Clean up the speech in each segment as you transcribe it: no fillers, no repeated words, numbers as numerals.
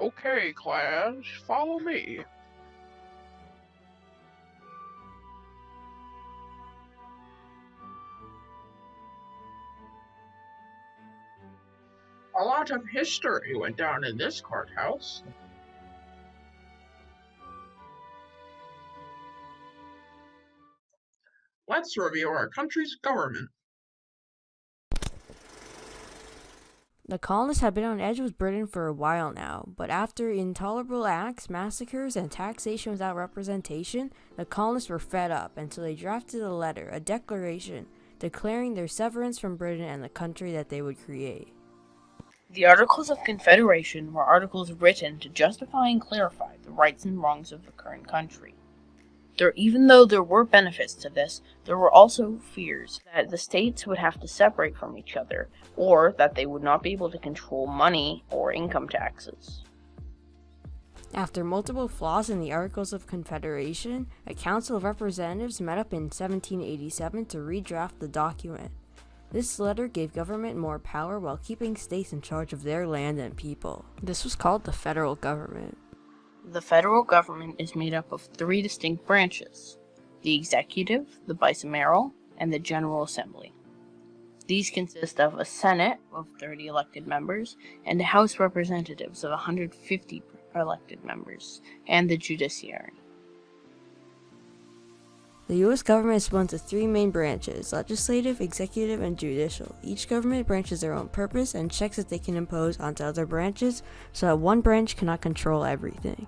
Okay, class, follow me. A lot of history went down in this courthouse. Let's review our country's government. The colonists had been on edge with Britain for a while now, but after intolerable acts, massacres, and taxation without representation, the colonists were fed up, and so they drafted a letter, a declaration, declaring their severance from Britain and the country that they would create. The Articles of Confederation were articles written to justify and clarify the rights and wrongs of the current country. Even though there were benefits to this, there were also fears that the states would have to separate from each other, or that they would not be able to control money or income taxes. After multiple flaws in the Articles of Confederation, a Council of Representatives met up in 1787 to redraft the document. This letter gave government more power while keeping states in charge of their land and people. This was called the federal government. The federal government is made up of three distinct branches: the executive, the bicameral, and the General Assembly. These consist of a Senate of 30 elected members and a House of Representatives of 150 elected members, and the judiciary. The U.S. government is split into three main branches: legislative, executive, and judicial. Each government branch has their own purpose and checks that they can impose onto other branches so that one branch cannot control everything.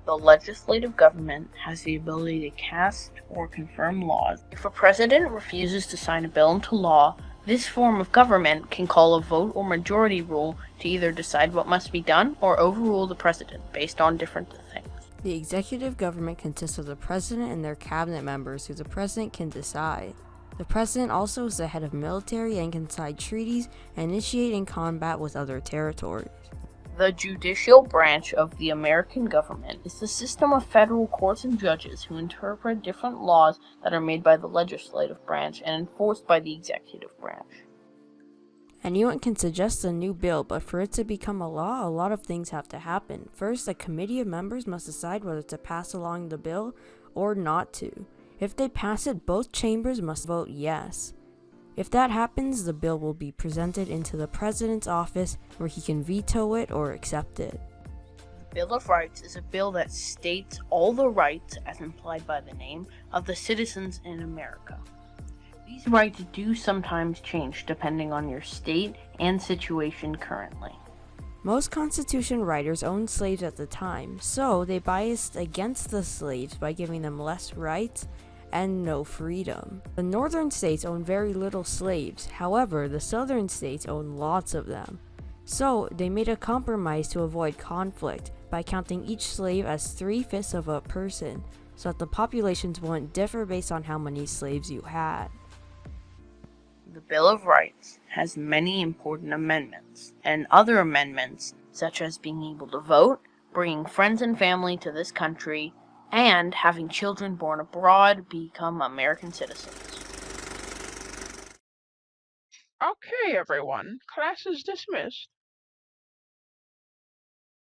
The legislative government has the ability to cast or confirm laws. If a president refuses to sign a bill into law, this form of government can call a vote or majority rule to either decide what must be done or overrule the president based on different things. The executive government consists of the president and their cabinet members who the president can decide. The president also is the head of military and can sign treaties and initiate in combat with other territories. The judicial branch of the American government is the system of federal courts and judges who interpret different laws that are made by the legislative branch and enforced by the executive branch. Anyone can suggest a new bill, but for it to become a law, a lot of things have to happen. First, a committee of members must decide whether to pass along the bill or not to. If they pass it, both chambers must vote yes. If that happens, the bill will be presented into the president's office where he can veto it or accept it. The Bill of Rights is a bill that states all the rights, as implied by the name, of the citizens in America. These rights do sometimes change depending on your state and situation currently. Most Constitution writers owned slaves at the time, so they biased against the slaves by giving them less rights and no freedom. The northern states owned very little slaves, however, the southern states owned lots of them. So they made a compromise to avoid conflict by counting each slave as 3/5 of a person, so that the populations wouldn't differ based on how many slaves you had. The Bill of Rights has many important amendments, and other amendments such as being able to vote, bringing friends and family to this country, and having children born abroad become American citizens. Okay, everyone, class is dismissed.